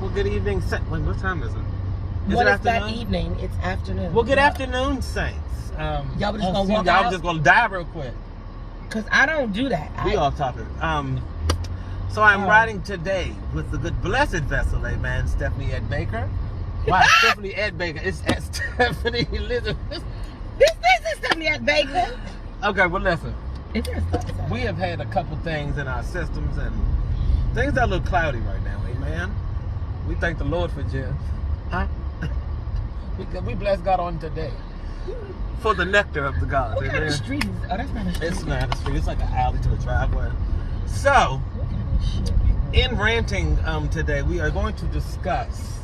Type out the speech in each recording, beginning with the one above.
well, good evening. Wait, what time is it? What is that evening? It's afternoon. Well, good afternoon, Saints. Y'all just gonna walk y'all out? just gonna die real quick. Cause I don't do that. We off topic. So I'm riding today with the good blessed vessel, amen, Stephanie Ed Baker. Why Stephanie Ed Baker? It's at Stephanie Elizabeth. This is Stephanie Ed Baker. Okay, well listen. It is. We have had a couple things in our systems and things are a little cloudy right now, amen. We thank the Lord for Jeff. Huh? we bless God on today. For the nectar of the gods. What kind of street is it? Oh, that's not a street. It's not a street. It's like an alley to a driveway. So, in ranting today, we are going to discuss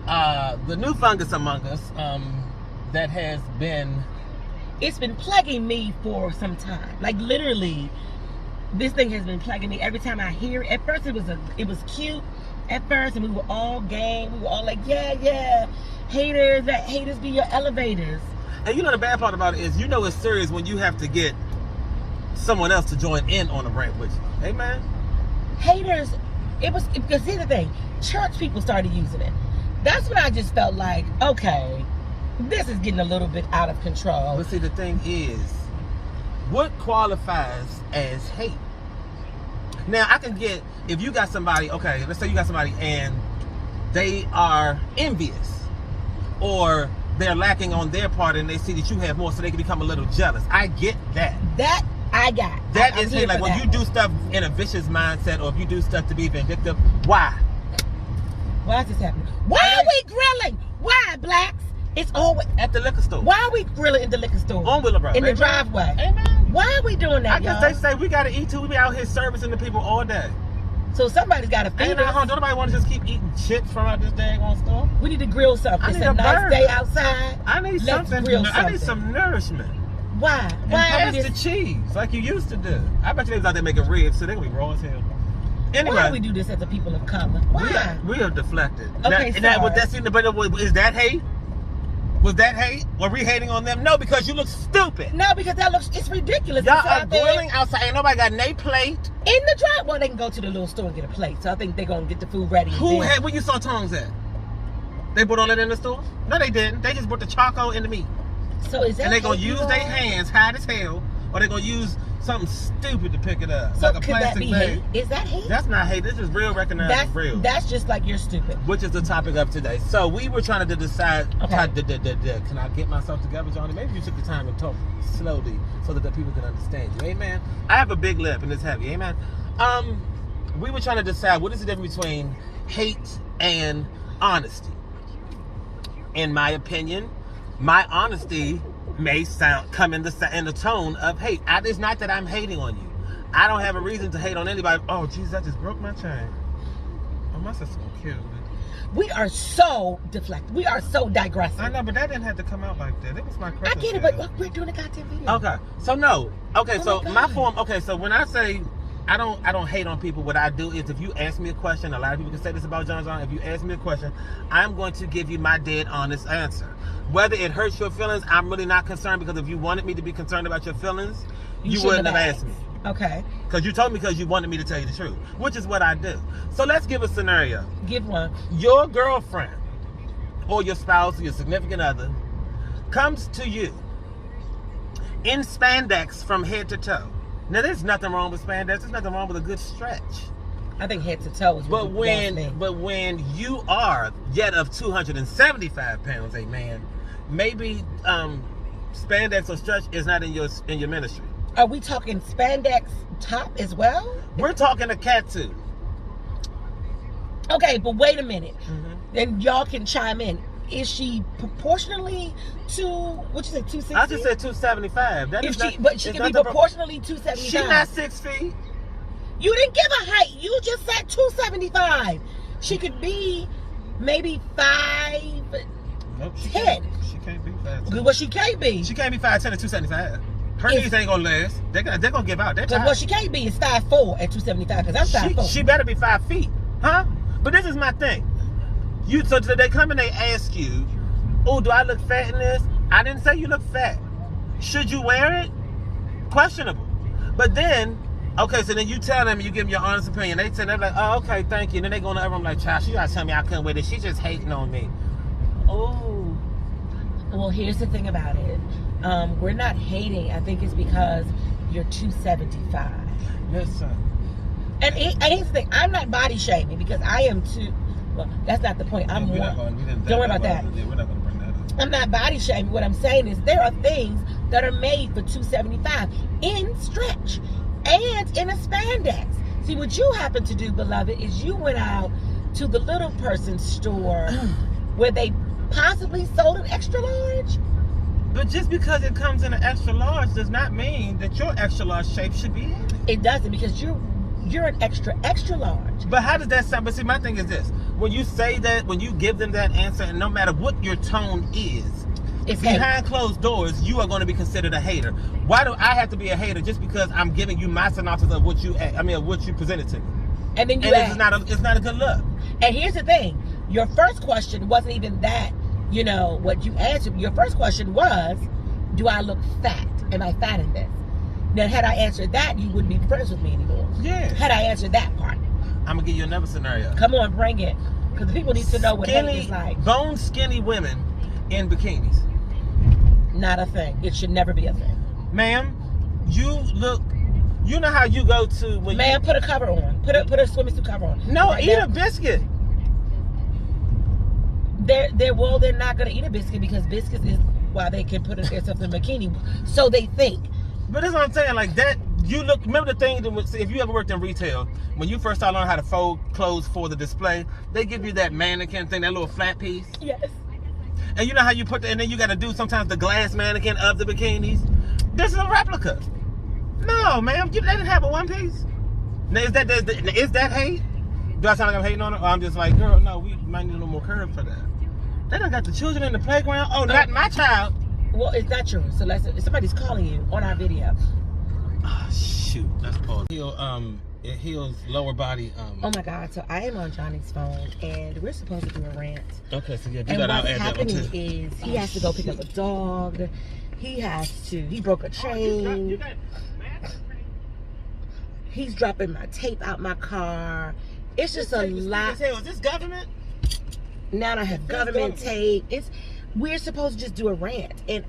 the new fungus among us that has been... It's been plaguing me for some time. Like, literally, this thing has been plaguing me every time I hear it. At first, it was cute at first, and we were all game. We were all like, yeah. Haters, let haters be your elevators. And you know the bad part about it is, you know it's serious when you have to get someone else to join in on a rant with you. Amen? Haters, because here's the thing, church people started using it. That's when I just felt like, okay, this is getting a little bit out of control. But see, the thing is, what qualifies as hate? Now, I can get, if you got somebody, okay, let's say you got somebody and they are envious, or they're lacking on their part and they see that you have more, so they can become a little jealous. I get that. That I got. That is hate. Like when you do stuff in a vicious mindset, or if you do stuff to be vindictive, why? Why is this happening? Why are we grilling? Why, blacks? It's always at the liquor store. Why are we grilling in the liquor store? On Willowbrook. In the driveway. Amen. Why are we doing that, y'all? I guess they say we gotta eat too. We be out here servicing the people all day. So somebody's got to feed us. Don't nobody want to just keep eating shit from out this daggone store. We need to grill something. It's a nice day outside. I need something. I need some nourishment. Why? And pass the cheese like you used to do. I bet you they was out there making ribs, so they gonna be raw as hell. Anyway, why do we do this as a people of color? Why? We are deflected. Okay, is that hate? Was that hate? Were we hating on them? No, because you look stupid. No, because it's ridiculous. Y'all are grilling outside. Ain't nobody got no plate. In the drive, well, they can go to the little store and get a plate. So I think they're going to get the food ready. Where you saw tongs at? They put all that in the store? No, they didn't. They just put the charcoal in the meat. So is that and they're going to use their hands hot as hell, or they're going to use something stupid to pick it up. So like a could that plastic be bag. hate? Is that hate? That's not hate. This is real recognized real. That's just like you're stupid. Which is the topic of today. So we were trying to decide, okay. Can I get myself together, Johnny? Maybe you took the time to talk slowly so that the people can understand you. Amen? I have a big lip and it's heavy. Amen? We were trying to decide what is the difference between hate and honesty. In my opinion, my honesty may come in the tone of hate. It's not that I'm hating on you. I don't have a reason to hate on anybody. Oh, Jesus, I just broke my chain. Oh, my sister's gonna kill me. We are so deflected. We are so digressing. I know, but that didn't have to come out like that. It was my Christmas. I get it, but look, we're doing a goddamn video. Okay, so no. Okay, so my form. Okay, so when I say I don't hate on people, what I do is if you ask me a question, a lot of people can say this about John. If you ask me a question, I'm going to give you my dead honest answer. Whether it hurts your feelings, I'm really not concerned, because if you wanted me to be concerned about your feelings, you wouldn't have asked me. Okay. Because you told me because you wanted me to tell you the truth, which is what I do. So let's give a scenario. Give one. Your girlfriend or your spouse or your significant other comes to you in spandex from head to toe. Now, there's nothing wrong with spandex. There's nothing wrong with a good stretch. I think head to toe is but when you are yet of 275 pounds, amen, maybe spandex or stretch is not in your ministry. Are we talking spandex top as well? We're talking a catsuit. Okay, but wait a minute. And y'all can chime in. Is she proportionally to, what you say, 260? I just said 275. But she can be proportionally 275. She's not 6 feet. You didn't give a height. You just said 275. She could be maybe 5'10". Nope, she can't be 5'10". Well, she can't be. She can't be 5'10" at 275. Her knees ain't gonna last. They're gonna give out. Because what she can't be is 5'4" at 275. Because I'm 5'4". She better be 5 feet, huh? But this is my thing. So they come and they ask you, oh, do I look fat in this? I didn't say you look fat. Should you wear it? Questionable. But then Okay, so then you tell them, you give them your honest opinion. They're like, oh, okay, thank you. And then they go in the other room like, child, she gotta tell me I couldn't with it. She just hating on me. Oh. Well, here's the thing about it. We're not hating. I think it's because you're 275. Listen. And here's the thing. I'm not body shaming because I am too. Well, that's not the point. I'm more. Don't worry about that. Yeah, we're not gonna bring that up. I'm not body shaming. What I'm saying is there are things that are made for 275 in stretch and in a spandex. See, what you happen to do, beloved, is you went out to the little person store where they possibly sold an extra large. But just because it comes in an extra large does not mean that your extra large shape should be in it. It doesn't, because you're an extra large. But how does that sound? But see, my thing is this. When you say that, when you give them that answer, and no matter what your tone is, It's behind closed doors, you are going to be considered a hater. Why do I have to be a hater just because I'm giving you my synopsis of what you presented to me? And then it's not a good look. And here's the thing. Your first question wasn't even that, what you answered. Your first question was, do I look fat? Am I fat in this? Now, had I answered that, you wouldn't be friends with me anymore. Yeah. Had I answered that part. I'm going to give you another scenario. Come on, bring it. Because the people need to know what hate is like. Bone skinny women in bikinis. Not a thing. It should never be a thing. Ma'am, you know how you go to... Ma'am, put a cover on. Put a swimsuit cover on. No, right eat now. a biscuit. They're not going to eat a biscuit because biscuits is why they can put themselves in a bikini. So they think. But that's what I'm saying. Like that, remember the thing, if you ever worked in retail, when you first start learning how to fold clothes for the display, they give you that mannequin thing, that little flat piece. Yes. And you know how you put and then you got to do sometimes the glass mannequin of the bikinis. This is a replica. No, ma'am, they didn't have a one piece. Now, is that hate? Do I sound like I'm hating on it? Or I'm just like, girl, no, we might need a little more curve for that. They done got the children in the playground. Oh, not my child. Well, it's not yours. So somebody's calling you on our video. Oh, shoot, that's pause. It heals lower body. Oh my God! So I am on Johnny's phone, and we're supposed to do a rant. Okay, so yeah, and what's happening is he has to go pick up a dog. He broke a chain. He's dropping my tape out my car. It's just a lot. Is this government? Now I have government tape. We're supposed to just do a rant, and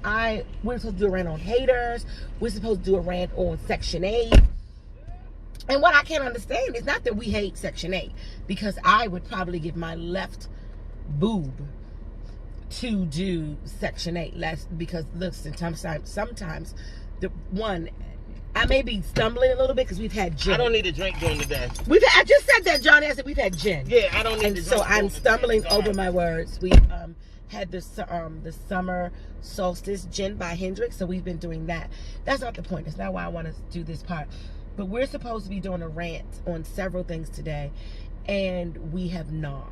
we're supposed to do a rant on haters. We're supposed to do a rant on Section 8. And what I can't understand is not that we hate Section 8, because I would probably give my left boob to do Section 8 less, because listen, sometimes I may be stumbling a little bit because we've had gin. I don't need a drink during the day. I just said that, Johnny. I said we've had gin. Yeah, I don't need to drink. So I'm stumbling over my words. We had the summer solstice gin by Hendrix, so we've been doing that. That's not the point. That's not why I want to do this part. But we're supposed to be doing a rant on several things today, and we have not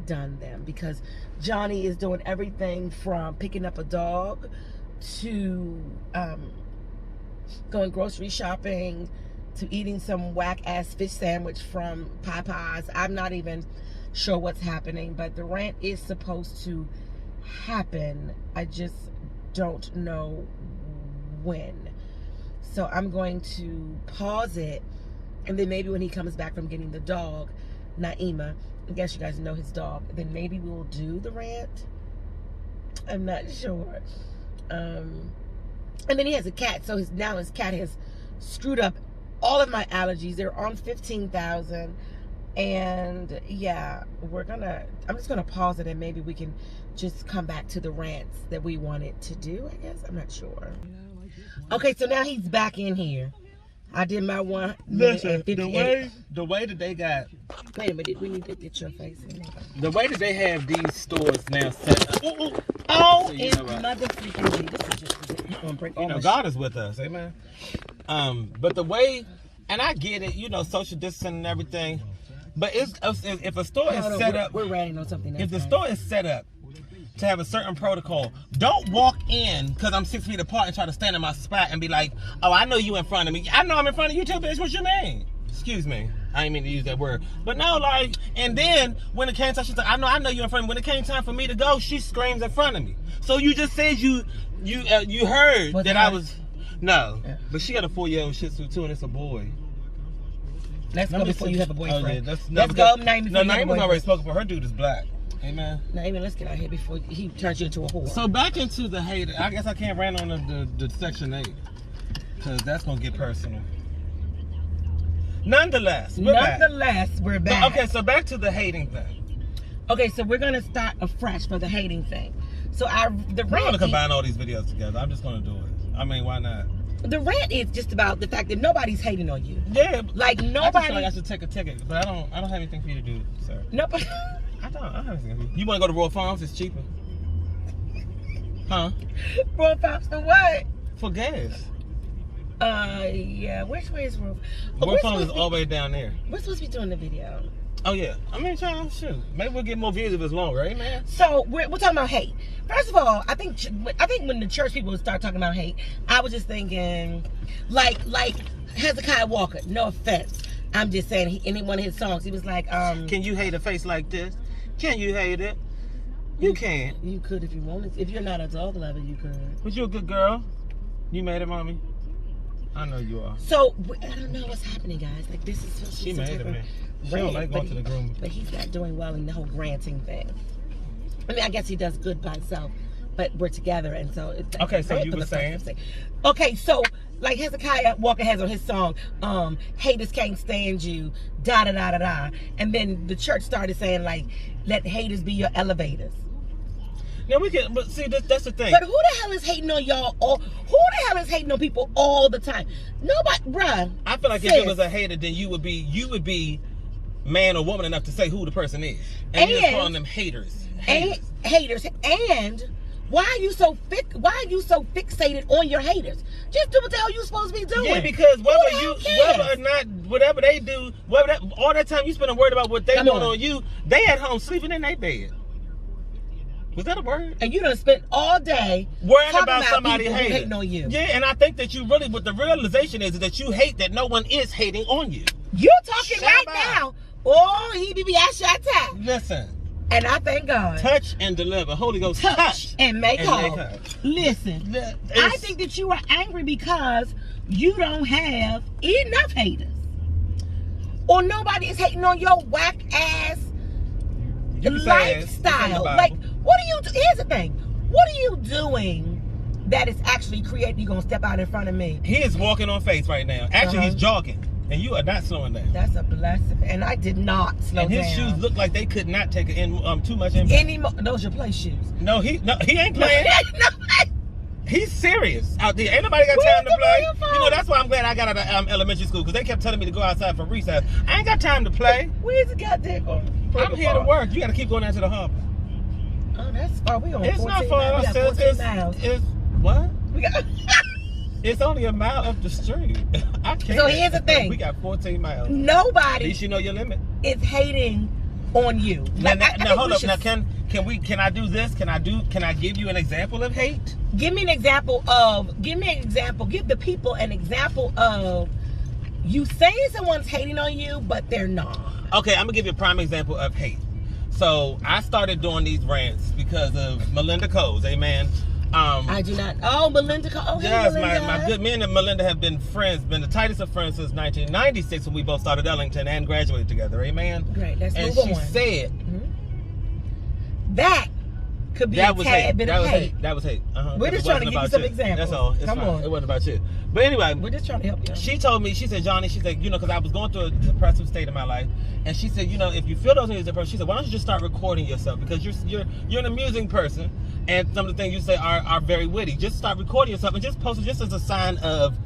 done them because Johnny is doing everything from picking up a dog to going grocery shopping to eating some whack-ass fish sandwich from Popeyes. I'm not even sure what's happening, but the rant is supposed to happen. I just don't know when. So I'm going to pause it, and then maybe when he comes back from getting the dog, Naima, I guess you guys know his dog, then maybe we'll do the rant. I'm not sure. And then he has a cat, so his cat has screwed up all of my allergies. They're on 15,000, and yeah, I'm just gonna pause it, and maybe we can just come back to the rants that we wanted to do, I guess. I'm not sure. Okay, so now he's back in here. I did my 1 minute and 58. The way that they got... Wait a minute, we need to get your face in. The way that they have these stores now set up... Oh, it's motherfucking... This is just gonna break all my God is with us, amen. But the way... And I get it, social distancing and everything. But if a store is set up... We're ranting on something else. If the store is set up to have a certain protocol, don't walk in because I'm 6 feet apart and try to stand in my spot and be like, oh, I know you in front of me. I know I'm in front of you too, bitch. What you mean? Excuse me. I didn't mean to use that word. But no, and then when it came time, she's like, I know you in front of me. When it came time for me to go, she screams in front of me. So you just said you heard that I was... No. Yeah. But she got a 4-year-old Shih Tzu too, and it's a boy. Let's go before you have a boyfriend. Oh, yeah, let's go, Naeem. No, Naeem was already spoken for. Her dude is black. Amen. Naeem, let's get out here before he turns you into a whore. So back into the hate. I guess I can't rant on the Section 8. Because that's going to get personal. Nonetheless, we're back. Okay, so back to the hating thing. Okay, so we're going to start afresh for the hating thing. So we're going to combine all these videos together. I'm just going to do it. I mean, why not? The rant is just about the fact that nobody's hating on you. Yeah. Like, nobody... I just feel like I should take a ticket, but I don't have anything for you to do, sir. Nobody... I don't have anything for you. You want to go to Royal Farms? It's cheaper. Huh? Royal Farms for what? For gas. Yeah. Which way is Royal Farms? Royal Farms is all the way down there. We're supposed to be doing the video. Oh, yeah. I mean, shoot. Maybe we'll get more views if it's longer, eh, man? So, we're talking about hate. First of all, I think when the church people start talking about hate, I was just thinking, like Hezekiah Walker, no offense. I'm just saying, in one of his songs, he was like, Can you hate a face like this? Can you hate it? You can. You could if you wanted. If you're not a dog lover, you could. But you're a good girl. You made it, mommy. I know you are. So, I don't know what's happening, guys. Like, this is supposed to be She made it, man. She don't like going to the groom. But he's not doing well in the whole granting thing. I mean, I guess he does good by himself, but we're together, and so... Okay, so you were saying? Okay, so, like Hezekiah Walker has on his song, haters can't stand you, da-da-da-da-da. And then the church started saying, like, let haters be your elevators. Now we can, but see, that's the thing. But who the hell is hating on y'all? Who the hell is hating on people all the time? Nobody, bruh. I feel like if it was a hater, then you would be man or woman enough to say who the person is, and you're calling them haters. Haters. And why are you so fixated on your haters? Just do what the hell you supposed to be doing. Yeah, because whether or not whatever they do, all that time you spend worried about what they doing on you, they at home sleeping in their bed. Was that a word? And you done spent all day worrying about somebody hating on you. Yeah, and I think that you really, what the realization is that you hate that no one is hating on you. You're talking right now. Oh, he be shot. Listen. And I thank God. Touch and deliver. Holy Ghost, touch and make whole. Listen, I think that you are angry because you don't have enough haters. Or nobody is hating on your whack ass lifestyle. Like, what are you here's the thing. What are you doing that is actually creating? You're gonna step out in front of me. He is walking on faith right now. Actually, he's jogging. And you are not slowing down. That's a blessing. And I did not slow down. And his shoes look like they could not take too much impact. Those are play shoes. No, he ain't playing. He's serious out there. Ain't nobody got time to play. You know, that's why I'm glad I got out of elementary school, because they kept telling me to go outside for recess. I ain't got time to play. Where's the goddamn going? I'm here to work. You got to keep going down to the harbor. Oh, that's far. We on 14 miles. It's not far. We got 14 miles. It's what? We got... It's only a mile up the street. I can't. So here's the thing. We got 14 miles. Nobody. At least you know your limit. Is hating on you. Now hold up. Now can I do this? Can I give you an example of hate? Give the people an example of you saying someone's hating on you, but they're not. Okay, I'm gonna give you a prime example of hate. So I started doing these rants because of Melinda Coles, amen. I do not. Oh, Melinda. Oh, hey, yes, Melinda. my good men and Melinda have been the tightest of friends since 1996 when we both started Ellington and graduated together. Amen. Great. Let's move on. And she said that could be a tad bit of hate. That was hate. We're just trying to give you some examples. That's all. Come on. It wasn't about you. But anyway, we're just trying to help you. She told me, she said, Johnny, she said, because I was going through a depressive state in my life, and she said, if you feel those things depressed, she said, why don't you just start recording yourself, because you're an amusing person, and some of the things you say are very witty. Just start recording yourself and just post it just as a sign of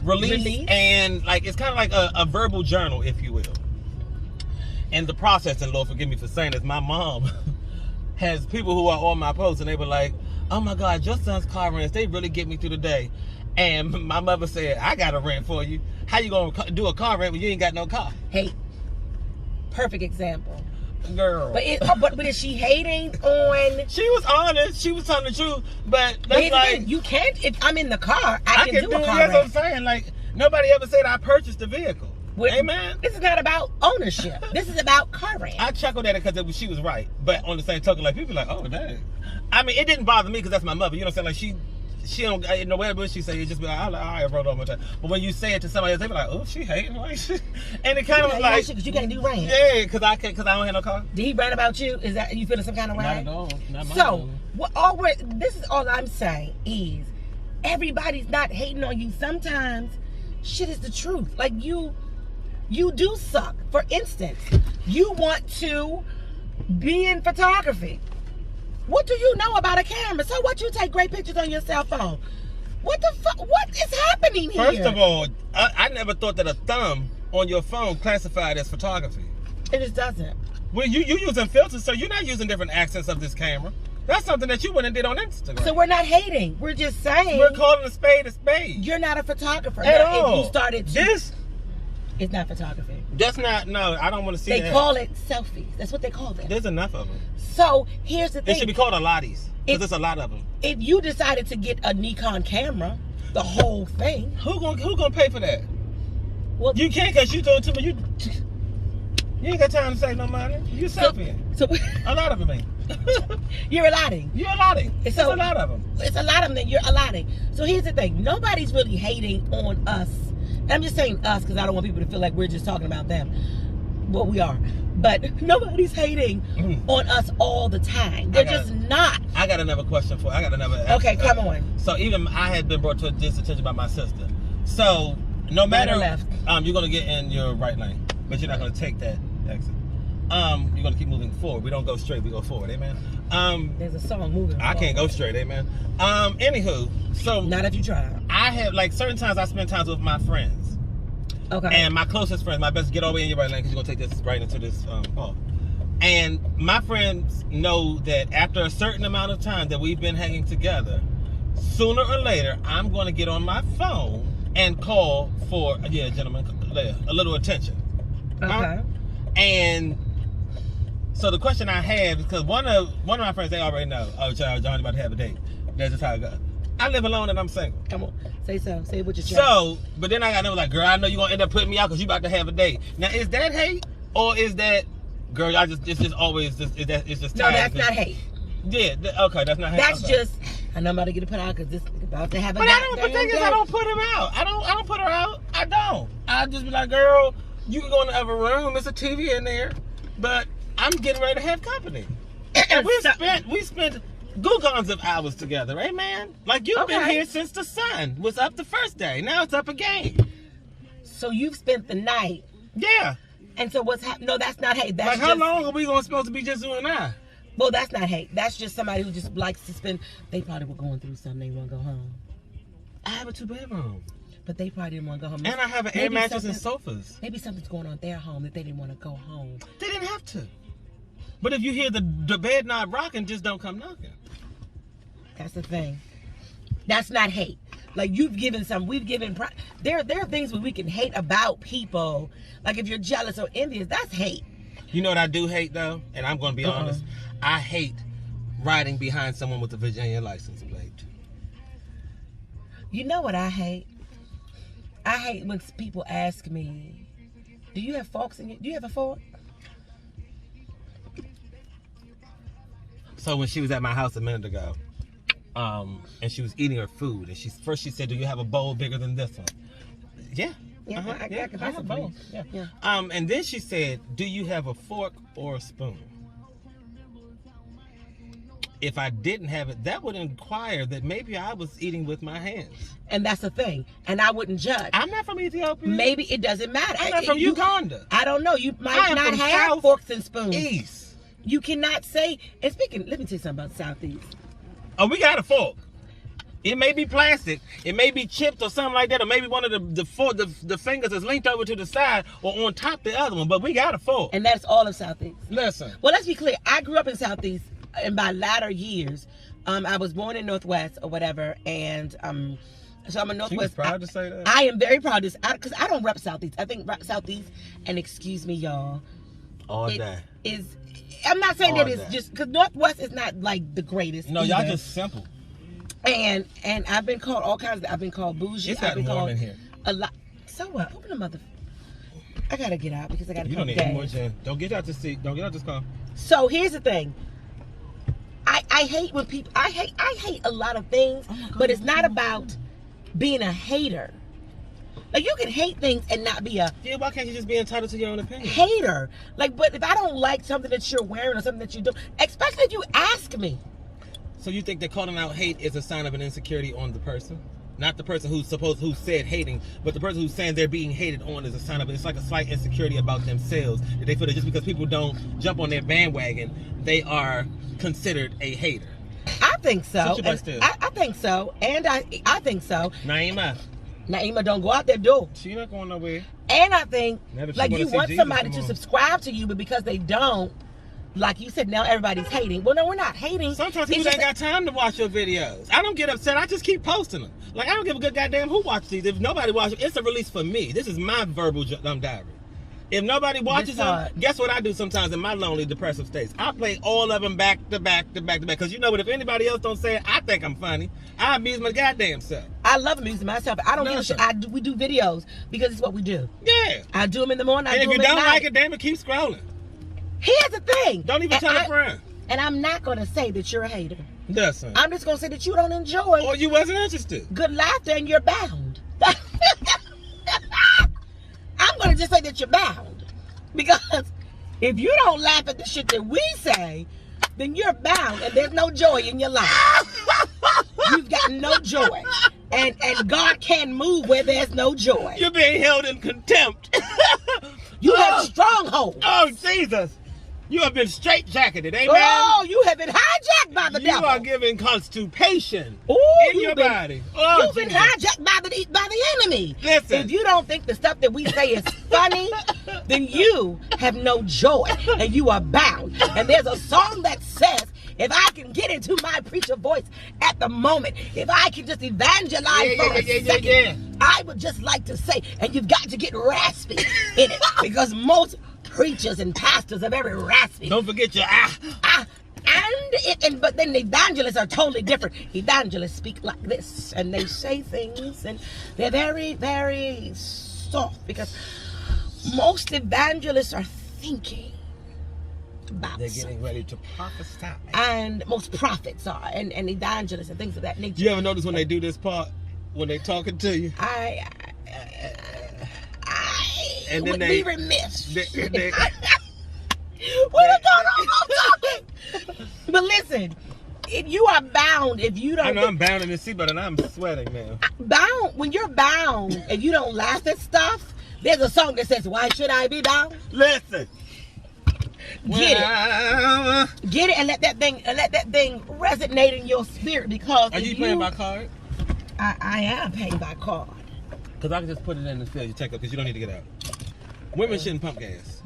release. And like it's kind of like a verbal journal, if you will. And the process, and Lord forgive me for saying this, my mom has people who are on my posts, and they were like, oh my God, your son's car rants, they really get me through the day. And my mother said, I got a rant for you. How you gonna do a car rant when you ain't got no car? Hey, perfect example. Girl. But is she hating on? She was honest. She was telling the truth. But that's like, you can't. If I'm in the car, I can do a car rant. That's what I'm saying. Like, nobody ever said I purchased the vehicle. Amen. This is not about ownership. This is about car rant. I chuckled at it because she was right. But on the same token, like, people are like, oh, dang. I mean, it didn't bother me because that's my mother. You know what I'm saying? Like, she don't know whatever she say. It just be like, I wrote on my time. But when you say it to somebody else, they be like, oh, she hating, like, and it kind of was like, because you can't do Rant. yeah, because I don't have no car. Did he rant about you? Is that you feeling some kind of way? Not at all. Not my So this is all I'm saying is everybody's not hating on you. Sometimes shit is the truth. Like you do suck. For instance, you want to be in photography. What do you know about a camera? So what? You take great pictures on your cell phone. What the fuck? What is happening here? First of all, I never thought that a thumb on your phone classified as photography. It just doesn't. Well, you using filters, so you're not using different accents of this camera. That's something that you went and did on Instagram. So we're not hating. We're just saying. We're calling a spade a spade. You're not a photographer. At now, all. If you started This. It's not photography. That's not, no, I don't want to see that. They call it selfies. That's what they call them. There's enough of them. So here's the thing. It should be called a lotties, because there's a lot of them. If you decided to get a Nikon camera, the whole thing. Who gonna pay for that? Well, You can't, because you do it to me. You ain't got time to save no money. You selfie. So A lot of them ain't. you're allotting. You're allotting. It's So- a lot of them. It's a lot of them that you're allotting. So here's the thing. Nobody's really hating on us. And I'm just saying us because I don't want people to feel like we're just talking about them. Well, we are. But nobody's hating on us all the time. They're just not. I got another question for you. I got another. Okay, come on. So even I had been brought to this attention by my sister. So no matter Right or left? you're gonna get in your right lane, but you're not gonna take that exit. You're gonna keep moving forward. We don't go straight. We go forward. Amen. There's a song moving. I can't go straight. Amen. Anywho, so Not if you try. I have like certain times I spend times with my friends. Okay. And my closest friends, my best, get all the way in your right lane because you're going to take this right into this hall. And my friends know that after a certain amount of time that we've been hanging together, sooner or later, I'm going to get on my phone and call for, gentlemen, a little attention. Okay. And so the question I have is because one of my friends, they already know, oh, child, Johnny about to have a date. That's just how it goes. I live alone and I'm single. Come on. Say so. Say what you're So, but then I got them like, girl, I know you're going to end up putting me out because you about to have a date. Now, is that hate? Or is that, girl, it's just always, it's just No, that's not hate. Yeah, okay, that's not hate. That's okay. just, I know I'm about to get it put out because this is about to have a But goddamn the thing is, I don't put him out. I don't put her out. I don't. I just be like, girl, you can go in the other room. There's a TV in there. But I'm getting ready to have company. And we spent googons of hours together, right, man? Like, you've been here since the sun was up the first day. Now it's up again. So you've spent the night. Yeah. And so what's happening? No, that's not hate. That's Like, just, how long are we supposed to be just you and I? Well, that's not hate. That's just somebody who just likes to spend. They probably were going through something. They want to go home. I have a 2-bedroom. But they probably didn't want to go home. And I have an air mattress and sofas. Maybe something's going on at their home that they didn't want to go home. They didn't have to. But if you hear the bed not rocking, just don't come knocking. That's the thing. That's not hate. Like, we've given. There are things where we can hate about people. Like, if you're jealous or envious, that's hate. You know what I do hate, though? And I'm going to be honest. I hate riding behind someone with a Virginia license plate. You know what I hate? I hate when people ask me, do you have forks in it? Do you have a fork? So when she was at my house a minute ago, and she was eating her food, and she said, "Do you have a bowl bigger than this one?" Yeah. Yeah, I can I have a bowl. Yeah. And then she said, "Do you have a fork or a spoon?" If I didn't have it, that would inquire that maybe I was eating with my hands. And that's the thing. And I wouldn't judge. I'm not from Ethiopia. Maybe it doesn't matter. I'm not from Uganda. I don't know. You might not have South forks and spoons. East. You cannot say. And speaking, let me tell you something about Southeast. Oh, we got a fork. It may be plastic. It may be chipped or something like that, or maybe one of the fingers is linked over to the side or on top of the other one. But we got a fork. And that's all of Southeast. Listen. Well, let's be clear. I grew up in Southeast, and by latter years, I was born in Northwest or whatever, and so I'm a Northwest. She was proud to say that. I am very proud to say, because I don't rep Southeast. I think rep Southeast, and excuse me, y'all. All day. I'm not saying All that it's day. just because Northwest is not like the greatest. No, either. y'all just simple. And I've been called all kinds. I've been called bougie. It's I've been warm called in here. a lot. So what? Open the mother. I gotta get out because I gotta. You don't need any more gin. Don't get out the seat. Don't get out this car. So here's the thing. I I hate when people. I hate a lot of things, but it's not about being a hater. Like, you can hate things and not be a why can't you just be entitled to your own opinion? hater? Like, but if I don't like something that you're wearing or something that you do, especially if you ask me. So you think that calling out hate is a sign of an insecurity on the person? Not the person who said hating, but the person who's saying they're being hated on is a sign of it's like a slight insecurity about themselves. That they feel that just because people don't jump on their bandwagon, they are considered a hater. I think so. I think so. And I think so. Naima don't go out that door. She not going nowhere. And I think, like, you want Jesus somebody to subscribe to you, but because they don't, like you said, now everybody's hating. Well, no, we're not hating. Sometimes people ain't got time to watch your videos. I don't get upset. I just keep posting them. Like, I don't give a good goddamn who watches these. If nobody watches, it's a release for me. This is my verbal diary. If nobody watches them, guess what I do sometimes in my lonely, depressive states? I play all of them back to back to back to back. Because you know what? If anybody else don't say it, I think I'm funny. I amuse my goddamn self. I love amusing myself. I don't give a shit. We do videos because it's what we do. Yeah. I do them in the morning. And if you don't like it, damn it, keep scrolling. Here's the thing. Don't even tell a friend. And I'm not going to say that you're a hater. Listen. I'm just going to say that you don't enjoy. Or you wasn't interested. Good laughter and you're bound. I'm going to just say that you're bound. Because if you don't laugh at the shit that we say, then you're bound and there's no joy in your life. You've got no joy. And God can't move where there's no joy. You're being held in contempt. You have strongholds. Oh, Jesus. You have been straitjacketed, amen? Oh, you have been hijacked by the devil. You are giving constipation in your body. Oh, you've been hijacked by the enemy. Listen. If you don't think the stuff that we say is funny, then you have no joy and you are bound. And there's a song that says, if I can get into my preacher voice at the moment, if I can just evangelize for a second, I would just like to say, and you've got to get raspy in it, because most preachers and pastors are very raspy. Don't forget your but then the evangelists are totally different. Evangelists speak like this, and they say things, and they're very, very soft, because most evangelists are thinking about they're getting ready to prophesy. And most prophets are, and evangelists and things of that nature. You ever notice when they do this part, when they talking to you? And then be remiss. What is going on? But listen, if you are bound, if you don't, I know I'm bound in the seatbelt and I'm sweating now. Bound, when you're bound and you don't laugh at stuff, there's a song that says, "Why should I be bound?" Listen. Get it, and let that thing resonate in your spirit. Because are you paying by card? I am paying by card. Because I can just put it in and fill your check up, because you don't need to get out. Women shouldn't pump gas.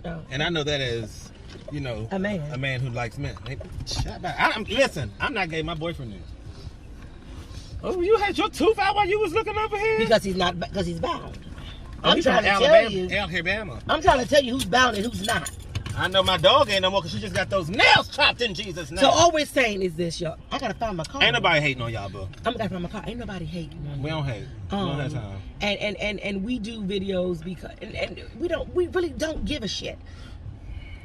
Oh. And I know that as, you know, a man who likes men. Listen, I'm not gay. My boyfriend is. Oh, you had your tooth out while you was looking over here? Because he's bound. I'm trying to tell you. Alabama. I'm trying to tell you who's bound and who's not. I know my dog ain't no more, because she just got those nails chopped in Jesus' name. So all we're saying is this, y'all. I gotta find my car. Ain't nobody hating on y'all, bro. I'm gonna find my car. Ain't nobody hating on me. We don't hate. We don't have time. And we do videos because and we really don't give a shit.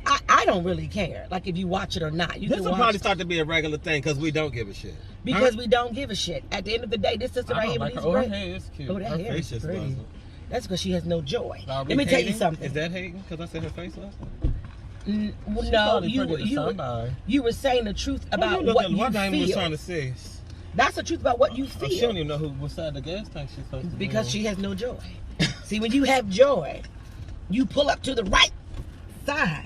I don't really care, like, if you watch it or not. This will probably start to be a regular thing, because we don't give a shit. Because we don't give a shit. At the end of the day, this sister right here with these her hair is cute. Oh, that hair is pretty. That's because she has no joy. Let me tell you something. Is that hating? Because I said her face last time? No, you were saying the truth about what you feel. Was trying to say. That's the truth about what you feel. She don't even know who side the gas tank she's supposed to be. Because she has no joy. See, when you have joy, you pull up to the right side.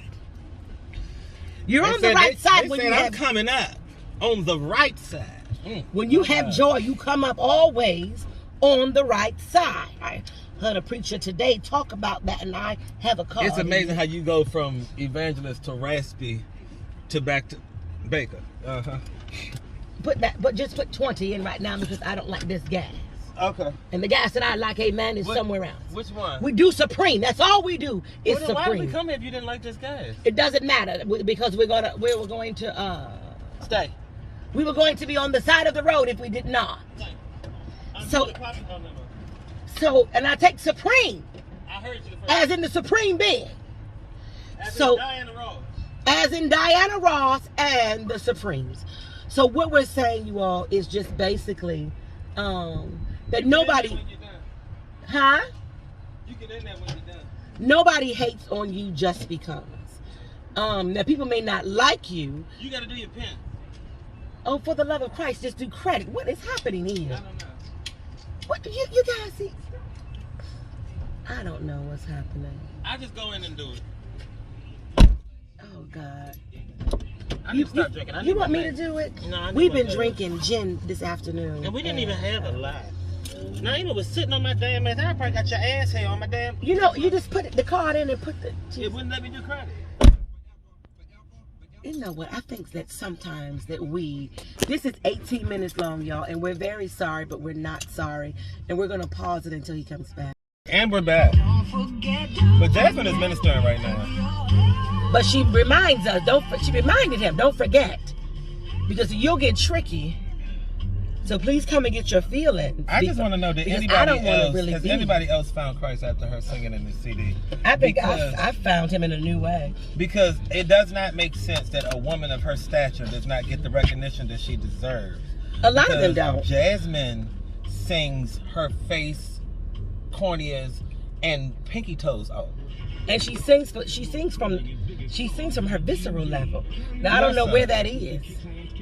You're on the right side when you have. I'm coming up on the right side. When you have joy, you come up always on the right side. I heard a preacher today talk about that, and I have a card. It's amazing how you go from evangelist to raspy to back to baker. But just put 20 in right now, because I don't like this gas. Okay. And the gas that I like, amen, is somewhere else. Which one? We do Supreme. That's all we do is Supreme. Why did we come here if you didn't like this gas? It doesn't matter, because we were going to stay. We were going to be on the side of the road if we did not. So, and I take Supreme. I heard you the first as in the Supreme being. As so, Diana Ross. as in Diana Ross and the Supremes. So what we're saying, you all, is just basically that nobody, huh? You get in there when you're done. Nobody hates on you just because. Now people may not like you. You got to do your pen. Oh, for the love of Christ, just do credit. What is happening here? I don't know. What do you guys see? I don't know what's happening. I just go in and do it. Oh God. I need to stop drinking. You want me to do it? No, We've been drinking gin this afternoon. And we didn't even have a lot. Naima was sitting on my damn ass. I probably got your ass hair on my damn. You know, you just put the card in and put the. It wouldn't let me do credit. You know what? I think that sometimes that this is 18 minutes long, y'all, and we're very sorry, but we're not sorry, and we're gonna pause it until he comes back. And we're back. But Jasmine is ministering right now. But she reminds us, she reminded him, don't forget. Because you'll get tricky. So please come and get your feelings. I just want to know, did anybody else found Christ after her singing in the CD? I think I found him in a new way. Because it does not make sense that a woman of her stature does not get the recognition that she deserves. A lot of them don't. Jasmine sings her face, corneas, and pinky toes off. And she sings from her visceral level. Now I don't know where that is.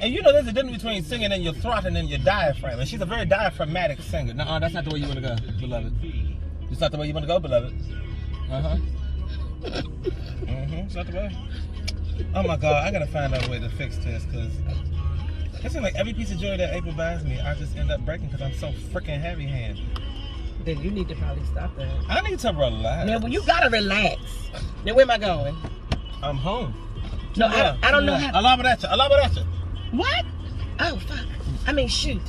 And you know there's a difference between singing in your throat and in your diaphragm. And she's a very diaphragmatic singer. No, that's not the way you want to go, beloved. It's not the way you want to go, beloved. Uh-huh. It's not the way. Oh my God, I gotta find out a way to fix this, because it seems like every piece of joy that April buys me, I just end up breaking because I'm so freaking heavy-handed. Then you need to probably stop that. I need to relax. Now, well, you gotta relax. Now, where am I going? I'm home. No, I don't know how. Allow it. What? Oh, fuck. I mean, shoot.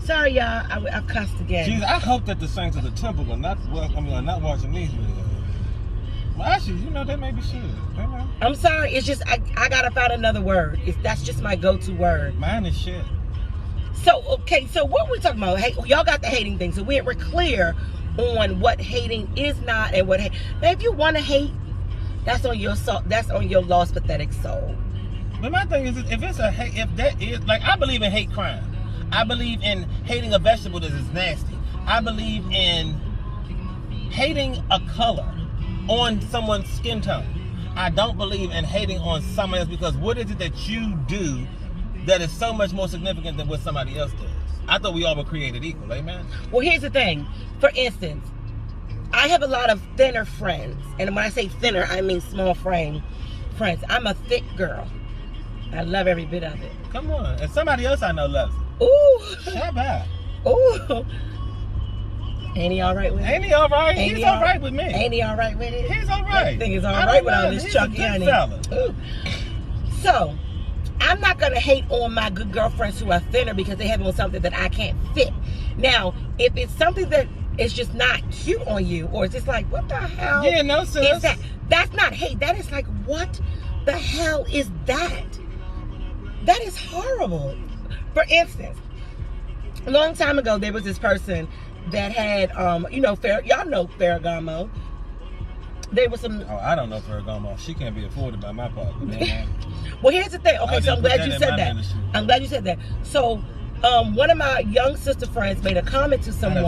Sorry, y'all. I've cussed again. Jesus, I hope that the saints of the temple are not watching these videos. Well, actually, you know, they may be shit. I'm sorry. It's just, I gotta find another word. That's just my go-to word. Mine is shit. So, okay, so what we talking about? Hey, y'all got the hating thing. So we're clear on what hating is not and what hate. Now, if you want to hate, that's on your soul. That's on your lost, pathetic soul. But my thing is, if that is, like, I believe in hate crime. I believe in hating a vegetable that is nasty. I believe in hating a color on someone's skin tone. I don't believe in hating on someone else, because what is it that you do that is so much more significant than what somebody else does? I thought we all were created equal, amen? Well, here's the thing. For instance, I have a lot of thinner friends. And when I say thinner, I mean small frame friends. I'm a thick girl. I love every bit of it. Come on. And somebody else I know loves it. Ooh. Shut up. Ooh. Ain't he all right with it? Ain't he all right? He's all right with me. Ain't he all right with it? He's all right. I think he's all right with all this Chucky, honey. Ooh. So, I'm not going to hate on my good girlfriends who are thinner because they have on something that I can't fit. Now, if it's something that is just not cute on you, or it's just like, what the hell? Yeah, no, sis. That's not hate. That is like, what the hell is that? That is horrible. For instance, a long time ago, there was this person that had, y'all know Ferragamo. There was some. Oh, I don't know Ferragamo. She can't be afforded by my part. Well, here's the thing. Okay, so I'm glad you said that. I'm glad you said that. So, one of my young sister friends made a comment to someone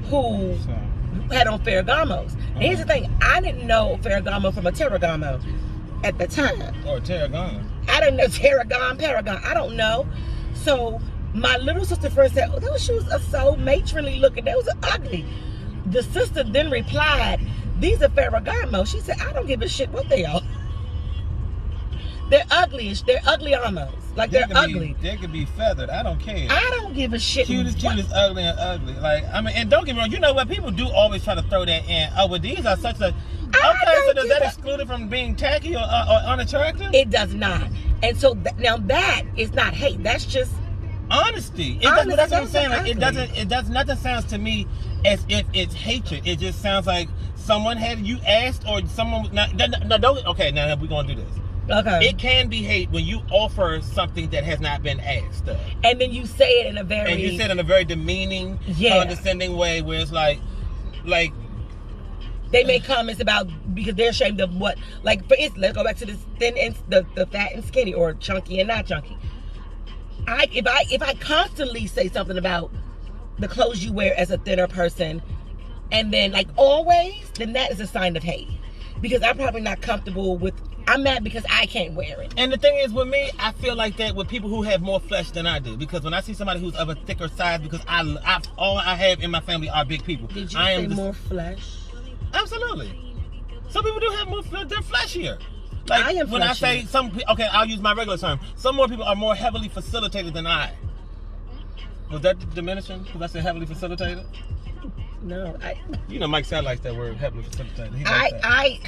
who had on Ferragamos. And here's the thing. I didn't know Ferragamo from a Terragamo at the time. Or Terragamo. I didn't know Paragon. I don't know. So my little sister friend said, oh, those shoes are so matronly looking. Those are ugly. The sister then replied, these are Ferragamo. She said, I don't give a shit what they are. They're uglyish. They're ugly almost. Like they're ugly. They could be feathered. I don't care. I don't give a shit. Cute is ugly and ugly. Like, I mean, and don't get me wrong, you know what? People do always try to throw that in. Oh, well, these are such a... Okay, so does that exclude it from being tacky or unattractive? It does not. And so now that is not hate. That's just honesty. That's what I'm saying. Like, nothing sounds to me as if it's hatred. It just sounds like someone had you asked, or someone. Okay, now we're gonna do this. Okay. It can be hate when you offer something that has not been asked of. And then you say it in a very demeaning, condescending way, where it's like They make comments about because they're ashamed of what, like for instance, let's go back to this thin and the fat and skinny, or chunky and not chunky. If I constantly say something about the clothes you wear as a thinner person, and then like always, then that is a sign of hate, because I'm probably not comfortable with. I'm mad because I can't wear it. And the thing is, with me, I feel like that with people who have more flesh than I do. Because when I see somebody who's of a thicker size, because all I have in my family are big people. Did you say more flesh? Absolutely. Some people do have more flesh. They're fleshier. Like I am when fleshy. I say okay, I'll use my regular term. Some more people are more heavily facilitated than I. Was that diminishing? Because I said heavily facilitated? No, You know, Mike Sad likes that word, heavily facilitated. He likes that.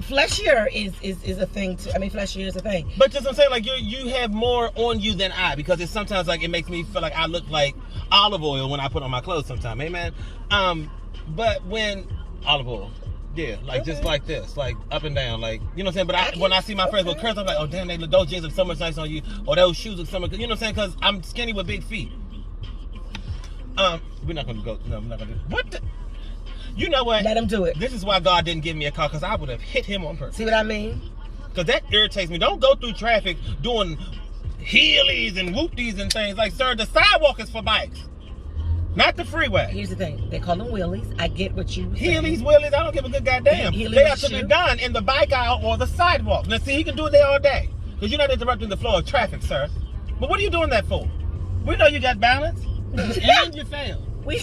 Fleshier is a thing too. I mean, fleshier is a thing. But just I'm saying, like you have more on you than I, because it's sometimes like it makes me feel like I look like olive oil when I put on my clothes sometimes, amen. But when olive oil, yeah, like just like this, like up and down, like you know what I'm saying. But when I see my friends with curves, I'm like, oh damn, those jeans look so much nice on you, or those shoes look so much, you know what I'm saying? Because I'm skinny with big feet. We're not gonna go. No, we're not gonna do what. You know what? Let him do it. This is why God didn't give me a car, because I would have hit him on purpose. See what I mean? Because that irritates me. Don't go through traffic doing heelys and whoopties and things. Like, sir, the sidewalk is for bikes, not the freeway. Here's the thing. They call them wheelies. I get what you saying. Heelys, wheelies, I don't give a good goddamn. They have to be done in the bike aisle or the sidewalk. Now, see, he can do it there all day, because you're not interrupting the flow of traffic, sir. But what are you doing that for? We know you got balance, and you fail. We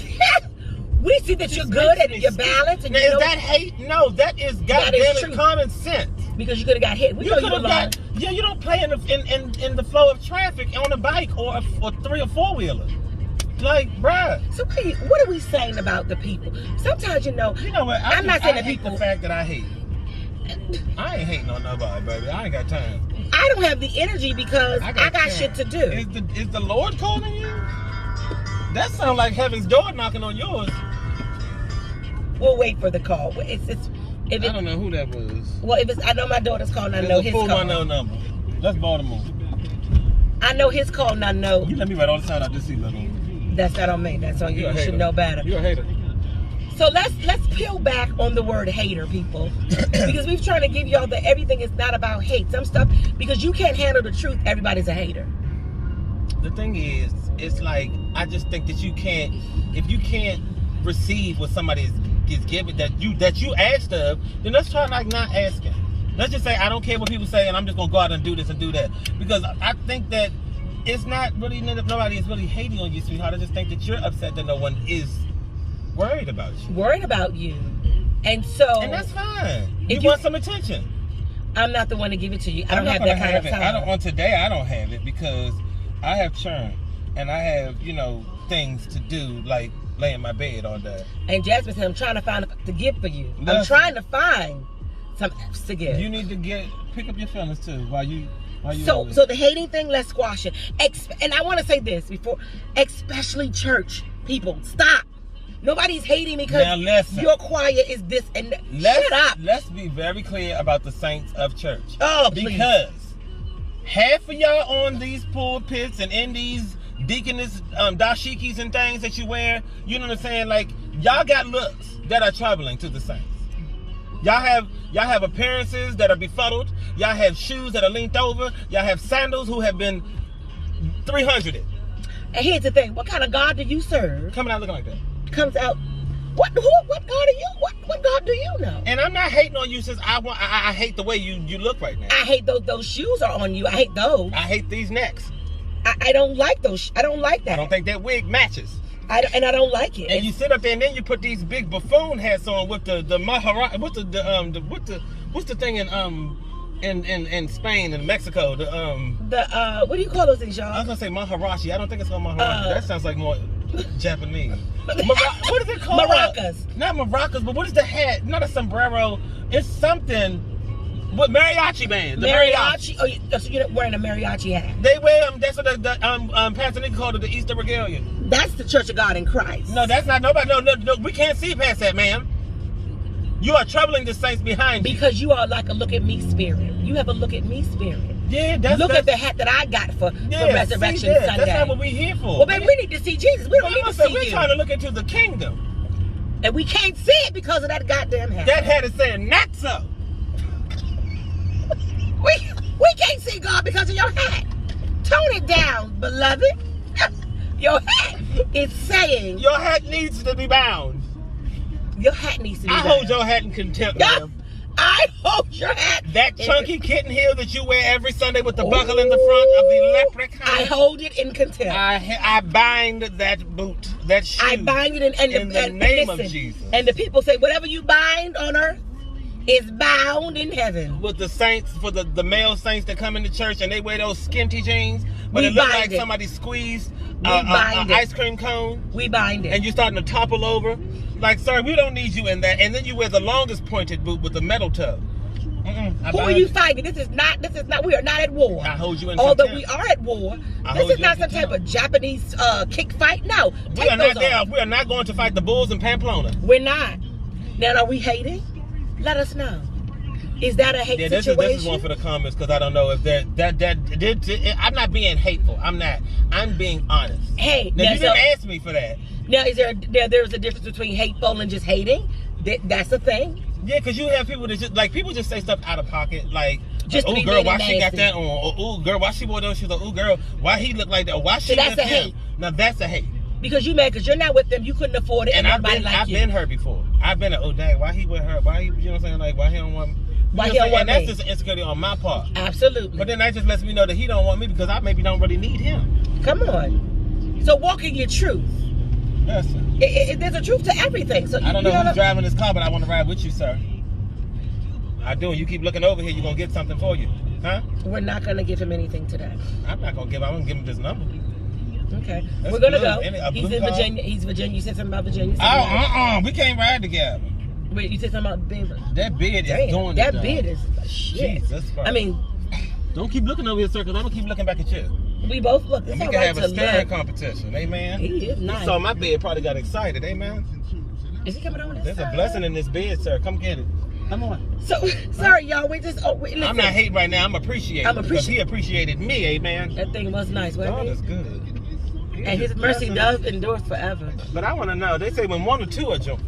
see that you're good at your balance. And now, is that hate? No, that is goddamn common sense. Because you could have got hit. You could have got. Yeah, you don't play in the flow of traffic on a bike or 3 or 4 wheeler. Like, bruh. So what are we saying about the people? Sometimes you know what? I'm not saying that people. The fact that I hate. I ain't hating on nobody, baby. I ain't got time. I don't have the energy because I got shit to do. Is the Lord calling you? That sounds like heaven's door knocking on yours. We'll wait for the call. I don't know who that was. Well, I know my daughter's call, and I know his call. 410 number. That's Baltimore. I know his call, and I know. You let me write all the time. I just see that on. That's not on me. That's on you. You should know better. You're a hater. So let's peel back on the word hater, people, because we've tried to give y'all that everything is not about hate. Some stuff, because you can't handle the truth, everybody's a hater. The thing is, it's like I just think that if you can't receive what somebody is given that you asked of, then let's try like not asking. Let's just say I don't care what people say, and I'm just gonna go out and do this and do that, because I think that it's not really nobody is really hating on you, sweetheart. I just think that you're upset that no one is worried about you. Worried about you, and that's fine. You want some attention. I'm not the one to give it to you. I don't have that kind of time. On today, I don't have it because I have churn and I have things to do, like lay in my bed all day. And Jasmine said, I'm trying to find to give for you. I'm trying to find some F's to give. You need to pick up your feelings too while you so the hating thing, let's squash it. And I want to say this before, especially church people, stop. Nobody's hating because your choir is this and shut up. Let's be very clear about the saints of church. Oh, please. Because half of y'all on these pulpits and in these deaconess dashikis and things that you wear, you know what I'm saying? Like, y'all got looks that are troubling to the saints. Y'all have appearances that are befuddled. Y'all have shoes that are leaned over. Y'all have sandals who have been 300'd. And here's the thing: what kind of God do you serve? Coming out looking like that. Comes out. What God are you? What God do you know? And I'm not hating on you, since I hate the way you look right now. I hate those shoes are on you. I hate those. I hate these necks. I don't like those. I don't like that. I don't think that wig matches. I don't like it. And you sit up there and then you put these big buffoon hats on with the Mahara. What's the thing in Spain and Mexico? What do you call those things, y'all? I was gonna say Maharashi. I don't think it's called Maharashi. That sounds like more Japanese. What is it called? Maracas. Not maracas, but what is the hat? Not a sombrero. It's something. What mariachi band? Mariachi. Oh, so you're wearing a mariachi hat? They wear them. That's what the Pastor Nick called it, the Easter regalia. That's the Church of God in Christ. No, that's not nobody. No, we can't see past that, ma'am. You are troubling the saints behind you. Because you are like a look at me spirit. You have a look at me spirit. Yeah, look at the hat that I got for Resurrection Sunday. That's not what we're here for. Well, baby, we need to see Jesus. We don't need to see We're trying to look into the kingdom. And we can't see it because of that goddamn hat. That hat is saying not so. We can't see God because of your hat. Tone it down, beloved. Your hat is saying. Your hat needs to be bound. Your hat needs to be bound. I hold your hat in contempt, ma'am. I hold your hat. That chunky kitten heel that you wear every Sunday with the buckle in the front of the leprechaun. I hold it in contempt. I bind that boot, that shoe. I bind it in the name of Jesus. And the people say, whatever you bind on earth is bound in heaven. With the saints, for the male saints that come into church and they wear those skinty jeans, but We it looks bind like it. somebody squeezed bind an it. ice cream cone. We bind it. And you're starting to topple over. Like, sir, we don't need you in that. And then you wear the longest pointed boot with the metal toe. Who are you fighting? This is not, we are not at war. I hold you in Although contempt. we are at war, I this hold is you not in some type contempt. of Japanese kick fight. No. We Take are those not there. off. We are not going to fight the bulls in Pamplona. We're not. Now, are we hating? Let us know. Is that a hate Yeah, situation? this is one for the comments because I don't know if I'm not being hateful. I'm not. I'm being honest. Hey, Now, now, you didn't ask me for that. now is there's a difference between hateful and just hating? That's a thing. Yeah, because you have people that just like people just say stuff out of pocket, like, Just to oh be girl, mean why and she got nasty. that on? Or oh girl, why she wore those shoes? Or oh girl, why he look like that? Or why she So that's left a him? hate. Now that's a hate. Because you mad because you're not with them, you couldn't afford it, and I've nobody been like I've you. been her before. I've been oh dang, why he with her? Why he, you know what I'm saying? Like why he don't want me? Why You he know don't what I'm want saying? me? And that's just an insecurity on my part. Absolutely. But then that just lets me know that he don't want me because I maybe don't really need him. Come on. So walk in your truth. Listen, There's a truth to everything. So I don't know you who's driving this car, but I want to ride with you, sir. I do. You keep looking over here, you're gonna get something for you, huh? We're not gonna give him anything today. I'm not gonna give. I'm gonna give him this number. Okay. That's We're gonna blue. go. Ain't it a He's blue in car? Virginia. He's Virginia. You said something about Virginia. Oh, we can't ride together. Wait, you said something about being. That beard is Damn, doing that it, beard is shit. Jesus Christ. I mean, don't keep looking over here, sir, because I'm gonna keep looking back at you. we both look. It's And we all can right have to a staring look. competition, amen. He is nice. So my bed probably got excited, amen. Is he coming over this There's a side? blessing in this bed, sir. Come get it. Come on. So sorry, y'all. We just. Listen. I'm not hating right now. I'm appreciating. I'm because he appreciated me, amen. That thing was nice, God wasn't is it? good. He And is His mercy blessing does us. endure forever. But I want to know. They say when one or two are joined.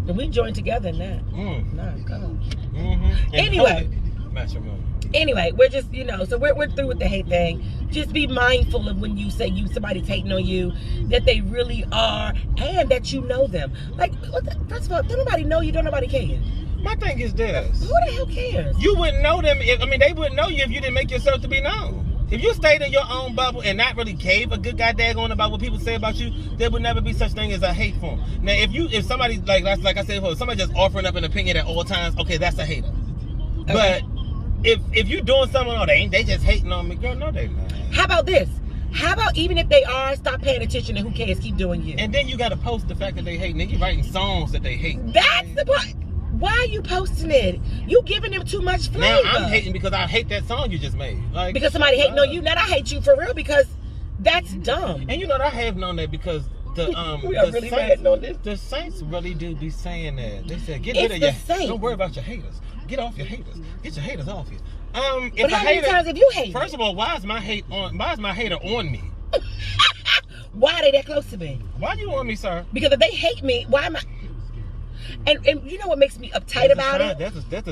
And we joined together in that. Mm. Nah, come on. Mm-hmm. Anyway. Matrimony. Anyway, we're just, so we're through with the hate thing. Just be mindful of when you say somebody's hating on you, that they really are, and that you know them. Like, first of all, don't nobody know you, don't nobody care. My thing is this. Who the hell cares? You wouldn't know them they wouldn't know you if you didn't make yourself to be known. If you stayed in your own bubble and not really gave a good daggone about what people say about you, there would never be such thing as a hate form. Now, if somebody, like I said before, somebody just offering up an opinion at all times, okay, that's a hater. Okay. But if you doing something, they just hating on me, girl, no, they not. How about this? How about even if they are, stop paying attention and who cares, keep doing you. And then you got to post the fact that they hate, and then you writing songs that they hate. That's the point. Why are you posting it? You giving them too much flavor. Now I'm hating because I hate that song you just made. Like, Because somebody hating on you. Now I hate you for real because that's dumb. And you know that I have known that because the We are really mad on this. The Saints really do be saying that. They said, get It's rid of the your Saints. Don't worry about your haters. Get off your haters. Get your haters off you. If But a how many hater, times have you hated? First of all, why is my hater on me? Why are they that close to me? Why you on me, sir? Because if they hate me, why am I? And you know what makes me uptight about it?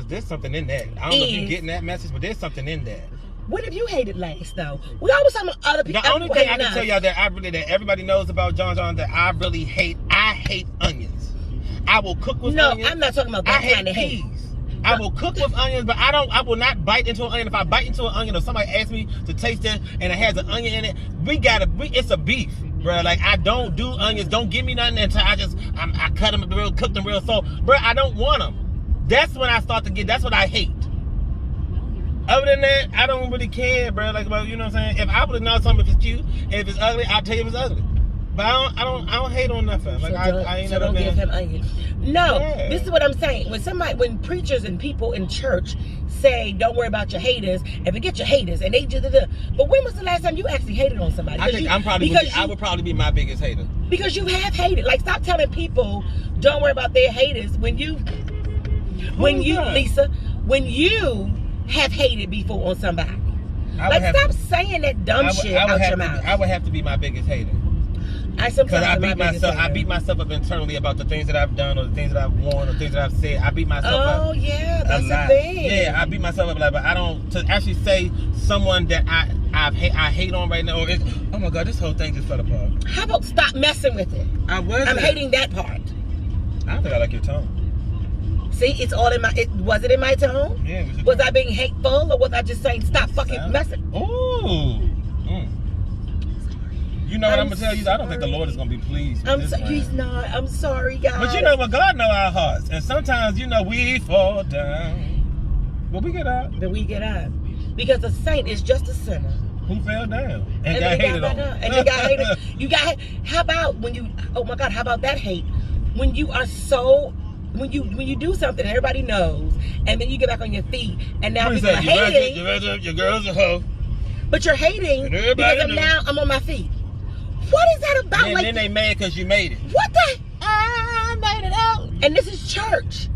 There's something in that. I don't know if you're getting that message, but there's something in that. What have you hated last though? We always talking about other people. The only thing I can us. tell y'all that everybody knows about John that I really hate, I hate onions. I will cook with onions. No, I'm not talking about I that kind of hate. peas. I will cook with onions, but I will not bite into an onion. If I bite into an onion or somebody asks me to taste it and it has an onion in it, it's a beef, bro. Like, I don't do onions. Don't give me nothing until I cut them real, cook them real soft. Bro, I don't want them. That's when I start to that's what I hate. Other than that, I don't really care, bro. Like, you know what I'm saying? If I would have known something, if it's cute, and if it's ugly, I'll tell you if it's ugly. But I don't hate on nothing. Like, I ain't never don't been. give him onions. No, Yeah. This is what I'm saying. When preachers and people in church say, "Don't worry about your haters and forget your haters," and they just, but when was the last time you actually hated on somebody? I think I would probably be my biggest hater. Because you have hated. Like, stop telling people, "Don't worry about their haters." When you, Lisa, when you have hated before on somebody. Like, stop saying that dumb shit out your mouth. I would have to be my biggest hater. Because I beat myself up internally about the things that I've done or the things that I've worn or things that I've said. I beat myself up. Oh yeah, that's the thing. Yeah, I beat myself up but I don't to actually say someone that I hate on right now. Or oh my God, this whole thing just fell apart. How about stop messing with it? I'm hating that part. I don't think I like your tone. See, it's all in my. Was it in my tone? Yeah. Was I being hateful or was I just saying stop fucking messing? Ooh. You know what I'm gonna tell you? I don't think the Lord is gonna be pleased. He's not. I'm sorry, guys. But you know what? God knows our hearts, and sometimes we fall down, but we get up. Because a saint is just a sinner who fell down and got hated on. And you got hated. You got. How about when you? Oh my God! How about that hate? When you are so. When you do something and everybody knows, and then you get back on your feet, and now people are hating. Your girl's a hoe. But you're hating because now I'm on my feet. What is that about? And then they mad because you made it. What the? I made it out. And this is church.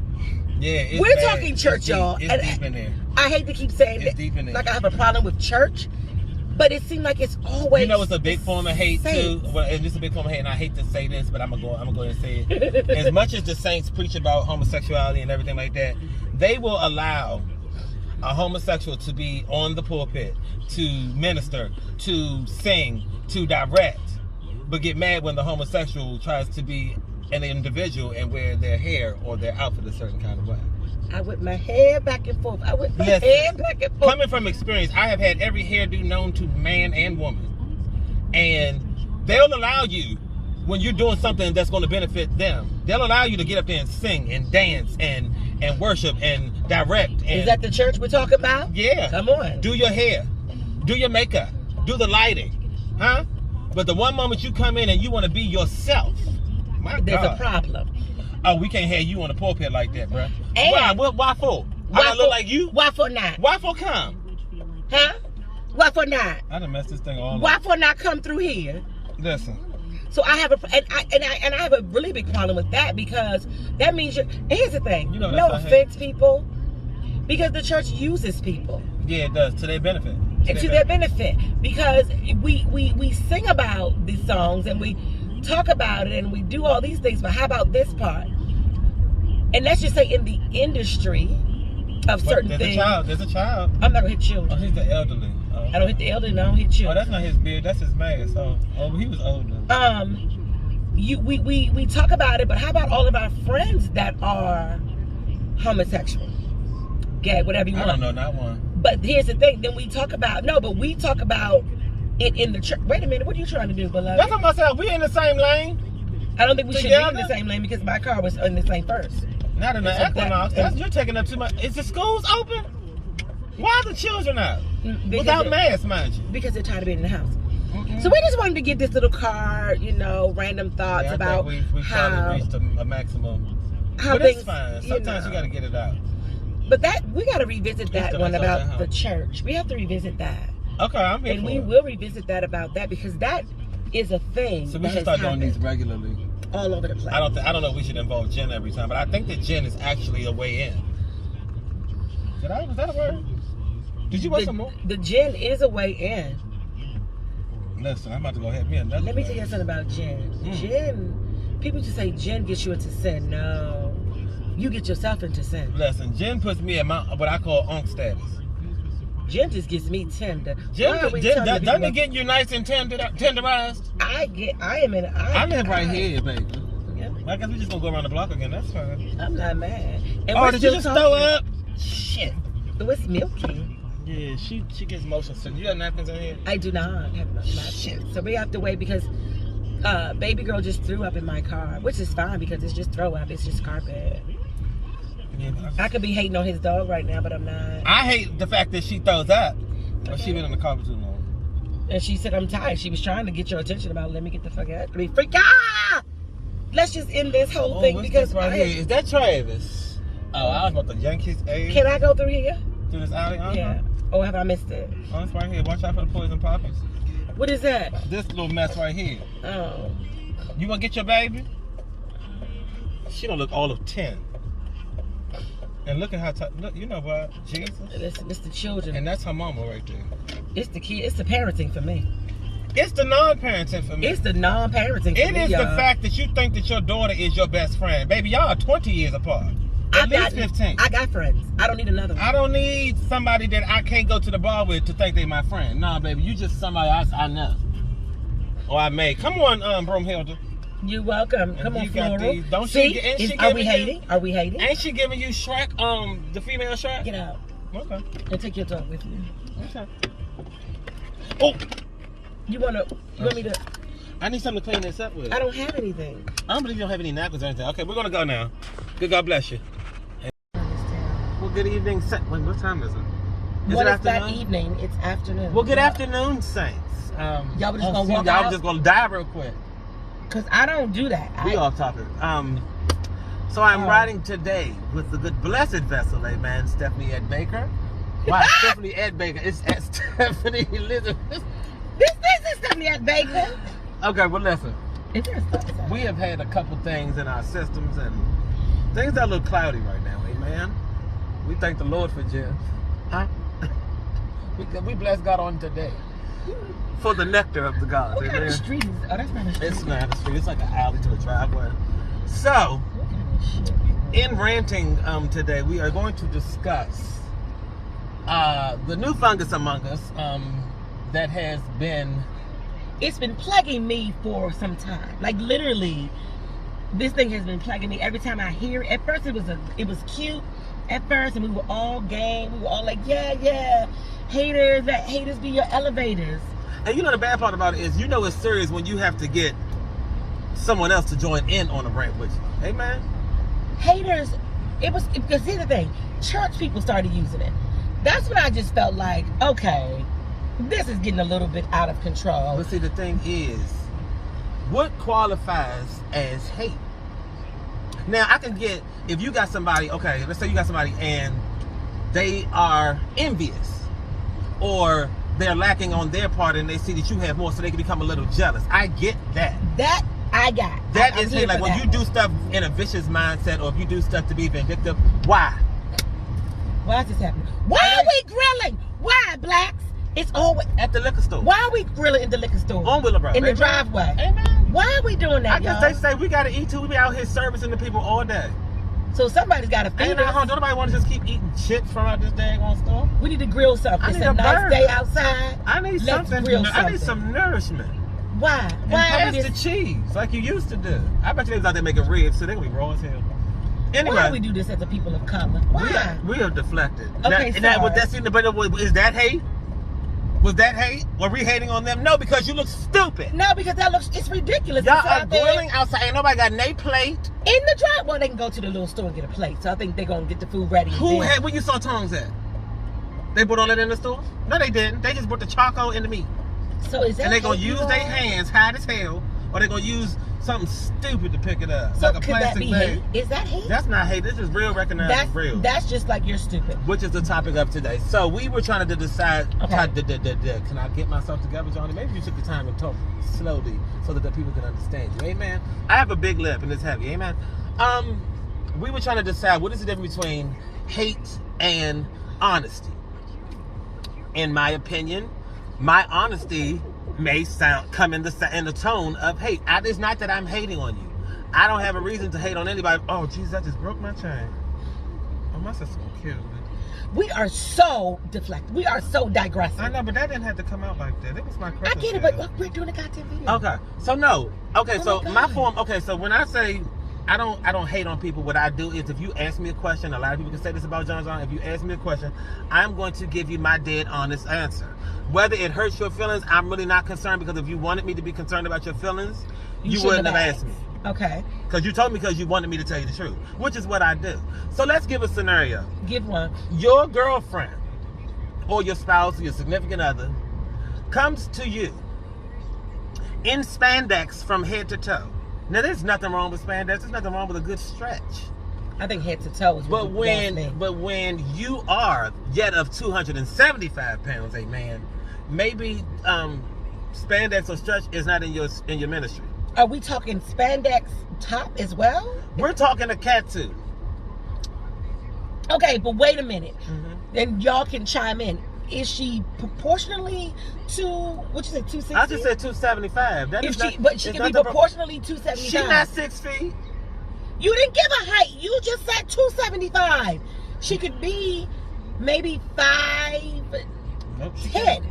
Yeah, we're talking church, y'all. It's deep in there. I hate to keep saying it's deep in there. Like I have a problem with church, but it seems like it's always. You know, it's a big form of hate too. Well, and it's a big form of hate, and I hate to say this, but I'm gonna go ahead and say it. As much as the saints preach about homosexuality and everything like that, they will allow a homosexual to be on the pulpit, to minister, to sing, to direct. But get mad when the homosexual tries to be an individual and wear their hair or their outfit a certain kind of way. I whip my hair back and forth. Coming from experience, I have had every hairdo known to man and woman. And they'll allow you, when you're doing something that's going to benefit them, they'll allow you to get up there and sing and dance and worship and direct. And, is that the church we're talking about? Yeah. Come on. Do your hair. Do your makeup. Do the lighting. Huh? But the one moment you come in and you want to be yourself, there's a problem. Oh, we can't have you on the pulpit like that, bro. And why for? I look like you? Why for not? Why for come? Huh? Why for not? I done messed this thing all up. Why for not come through here? Listen. So I have I have a really big problem with that because that means here's the thing. You know, no offense, people, because the church uses people. Yeah, it does to their benefit. To their benefit, because we sing about these songs and we talk about it and we do all these things, but how about this part? And let's just say in the industry of certain things. There's a child. I'm not gonna hit children. Oh, he's the elderly. Oh. I don't hit the elderly, and I don't hit children. Oh, that's not his beard, that's his mask. Oh, he was older. We talk about it, but how about all of our friends that are homosexual? Gay, whatever you want. I don't know, not one. But here's the thing, then we talk about we talk about it in the church. Wait a minute, what are you trying to do, beloved? That's what myself. We in the same lane. I don't think we should be in the same lane because my car was in the same first. Not in the Equinox. You're taking up too much. Is the schools open? Why are the children out? Without masks, mind you. Because they're tired of being in the house. Mm-hmm. So we just wanted to get this little card, random thoughts about we probably reached a maximum. How but it's fine. Sometimes you got to get it out. But we got to revisit that one about the church. We have to revisit that. Okay, I'm here and we will revisit that about that because that is a thing. So we should start doing these regularly. All over the place. I don't know if we should involve Jen every time, but I think that Jen is actually a way in. Was that a word? Did you want some more? The Jen is a way in. Listen, I'm about to go ahead me another. Let me tell you something about Jen. Jen, people just say Jen gets you into sin. No. You get yourself into sin. Listen, Jen puts me at what I call onk status. Jen just gets me tender. Doesn't it get you nice and tenderized? I live right here, baby. Yep. I guess we just gonna go around the block again. That's fine. I'm not mad. And did you just throw up? Shit. Oh, it's milky. Yeah, she gets motion sick. You got napkins in here? I do not have napkins. Shit. So we have to wait because baby girl just threw up in my car, which is fine because it's just throw up. It's just carpet. Yeah, I could be hating on his dog right now, but I'm not. I hate the fact that she throws up. Or she been in the carpet too long. And she said, I'm tired. She was trying to get your attention about let me get the fuck out. I mean, freak out! Let's just end this whole thing because right here? Is that Travis? Oh, I was about to yank his age. Can I go through here? Through this alley? Yeah. Or have I missed it? Oh, it's right here. Watch out for the poison poppies. What is that? This little mess right here. Oh. You want to get your baby? She don't look all of 10. And look at how look, you know what? Jesus. It's the children. And that's her mama right there. It's the kid. It's the parenting for me. It's the non-parenting for me. It's the non-parenting. It is y'all. the fact that you think that your daughter is your best friend. Baby, y'all are 20 years apart. At least 15. I got friends. I don't need another one. I don't need somebody that I can't go to the bar with to think they my friend. Nah, baby, you just somebody I know. Or I may. Come on, Broomhilda. You're welcome. Come on, Floral. Don't See? Are we hating? Are we hating? Ain't she giving you Shrek, the female Shrek? Get out. Okay. And take your dog with you. Okay. Oh! You want me to? I need something to clean this up with. I don't have anything. I don't believe you don't have any napkins or anything. Okay, we're gonna go now. Good God bless you. Well, good evening. Wait, what time is it? What is that evening? It's afternoon. Well, good afternoon, Saints. Y'all just gonna walk y'all out? just gonna die real quick. Cause I don't do that. We off topic. So I'm riding today with the good blessed vessel, amen, Stephanie Ed Baker. Why Stephanie Ed Baker? It's at Stephanie Elizabeth. This is Stephanie Ed Baker. Okay, well listen. Is there a stop sign? We have had a couple things in our systems and things are a little cloudy right now, amen. We thank the Lord for Jeff. Huh? we bless God on today. For the nectar of the gods. What kind of street is it? Oh, that's not a street. It's not a street. It's like an alley to a driveway. So, in ranting today, we are going to discuss the new fungus among us that has been... It's been plaguing me for some time. Like literally, this thing has been plaguing me every time I hear it. At first, it was cute. At first, and we were all game. We were all like, yeah. Haters, let haters be your elevators. And you know the bad part about it is, you know it's serious when you have to get someone else to join in on a rant with you. Hey, man. Haters, because here's the thing. Church people started using it. That's when I just felt like, okay, this is getting a little bit out of control. But see, the thing is, what qualifies as hate? Now, I can get, if you got somebody, okay, let's say you got somebody and they are envious or they're lacking on their part and they see that you have more, so they can become a little jealous. I get that. That I got. That is hate. Like when you do stuff in a vicious mindset or if you do stuff to be vindictive, why? Why is this happening? Why are we grilling? Why, blacks? It's always at the liquor store. Why are we grilling in the liquor store? On Willowbrook. In the driveway. Amen. Why are we doing that, I guess y'all? they say we gotta eat too. We be out here servicing the people all day. So somebody's gotta feed us. Don't nobody want to just keep eating chips from out this daggone store? We need to grill something. It's a nice day outside. I need something. I need some nourishment. Why? And pass the cheese like you used to do. I bet you they was out there making ribs, so they gonna be raw as hell. Anyway, why do we do this as a people of color? Why? We are deflected. Okay, is that hate? Was that hate? Were we hating on them? No, because you look stupid. No, because it's ridiculous. Y'all are grilling outside. Ain't nobody got no plate. In the drive, well, they can go to the little store and get a plate. So I think they're gonna get the food ready. Where you saw tongs at? They put all that in the store? No, they didn't. They just put the charcoal and the meat. So is that? And they're gonna use their hands hot as hell, or they're gonna use something stupid to pick it up. So like a could that be bag. hate? Is that hate? That's not hate. This is real recognizing real. That's just like you're stupid. Which is the topic of today. So we were trying to decide. Okay. Can I get myself together, Johnny? Maybe you took the time and talk slowly so that the people can understand you. Amen. I have a big lip and it's heavy. Amen. We were trying to decide what is the difference between hate and honesty. In my opinion, my honesty may come in the tone of hate. It's not that I'm hating on you. I don't have a reason to hate on anybody. Oh, Jesus, I just broke my chain. Oh, my sister's gonna kill me. We are so deflected. We are so digressing. I know, but that didn't have to come out like that. It was my Christmas. I get it, but we're doing a goddamn video. Okay, so no. Okay, so my form. Okay, so when I say I don't hate on people, what I do is if you ask me a question, a lot of people can say this about John. If you ask me a question, I'm going to give you my dead honest answer. Whether it hurts your feelings, I'm really not concerned, because if you wanted me to be concerned about your feelings, you wouldn't have asked me. Okay. Because you told me because you wanted me to tell you the truth, which is what I do. So let's give a scenario. Give one. Your girlfriend or your spouse or your significant other comes to you in spandex from head to toe. Now, there's nothing wrong with spandex. There's nothing wrong with a good stretch. I think head to toe is but when you are yet of 275 pounds, amen, maybe spandex or stretch is not in your ministry. Are we talking spandex top as well? We're talking a catsuit. Okay, but wait a minute. Mm-hmm. Then y'all can chime in. is she proportionally to what you said, 260? I just said 275. That is not, but she can be proportionally 275. She's not 6 feet. You didn't give a height. You just said 275. She could be maybe 5'10". Nope, she can't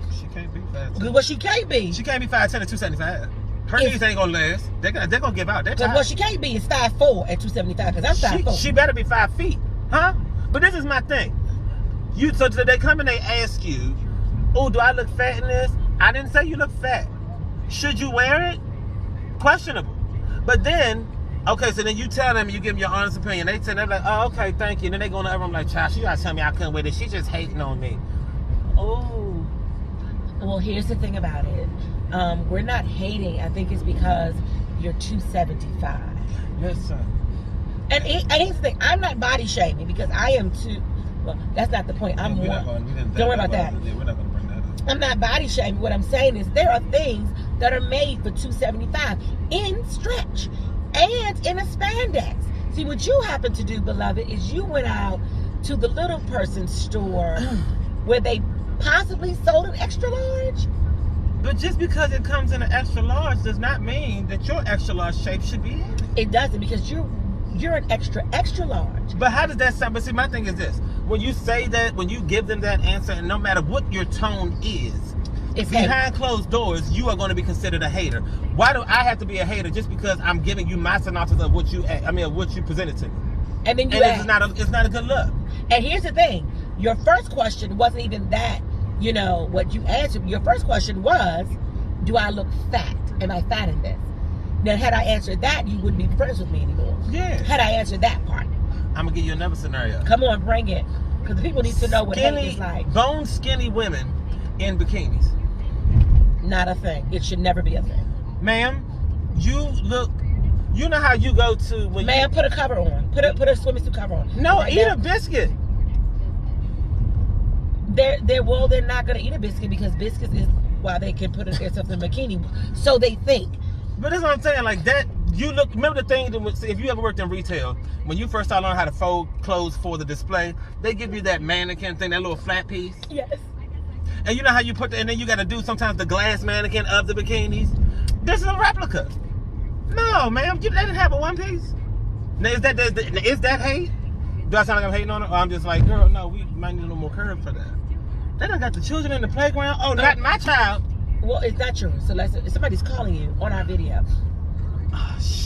be 5'10". Well, she can't be. She can't be 5'10" at 275. Her knees ain't gonna last. They're gonna give out. They're tired. What she can't be is 5'4" at 275 because I'm 5'4". She better be 5 feet, huh? But this is my thing. So they come and they ask you, "Oh, do I look fat in this?" I didn't say you look fat. Should you wear it? Questionable. But then, okay, so then you tell them, you give them your honest opinion. They're like, "Oh, okay, thank you." And then they go in the other room like, "Child, she gotta tell me I couldn't wear this. She just hating on me." Oh. Well, here's the thing about it. We're not hating. I think it's because you're 275. Yes, sir. And here's the thing. I'm not body shaming because I am too. Well, that's not the point. Don't worry about that. We're not going to bring that up. I'm not body shaming. What I'm saying is there are things that are made for 275 in stretch and in a spandex. See, what you happen to do, beloved, is you went out to the little person store where they possibly sold an extra large. But just because it comes in an extra large does not mean that your extra large shape should be in it. It doesn't, because you're an extra large. But how does that sound? But see, my thing is this. When you say that, when you give them that answer, and no matter what your tone is, it's behind closed doors, you are going to be considered a hater. Why do I have to be a hater just because I'm giving you my synopsis of what you presented to me? And then it's not a good look. And here's the thing. Your first question wasn't even that, what you answered. Your first question was, do I look fat? Am I fat in this? Now, had I answered that, you wouldn't be friends with me anymore. Yeah. Had I answered that part. I'm going to give you another scenario. Come on, bring it. Because people need to know what hate is like. Bone skinny women in bikinis. Not a thing. It should never be a thing. Ma'am, you know how you go to when Ma'am, put a cover on. Put a swimsuit cover on. No, right, eat a biscuit. They're not going to eat a biscuit because biscuits is why they can put themselves in a bikini. So they think. But that's what I'm saying. Like that, remember the thing that if you ever worked in retail, when you first started learning how to fold clothes for the display, they give you that mannequin thing, that little flat piece. Yes. And you know how you put that, and then you got to do sometimes the glass mannequin of the bikinis. This is a replica. No, ma'am, they didn't have a one piece. Now, is that hate? Do I sound like I'm hating on it? Or I'm just like, girl, no, we might need a little more curve for that. They done got the children in the playground. Oh, not my child. Well, it's not yours. So somebody's calling you on our video. Oh, shit.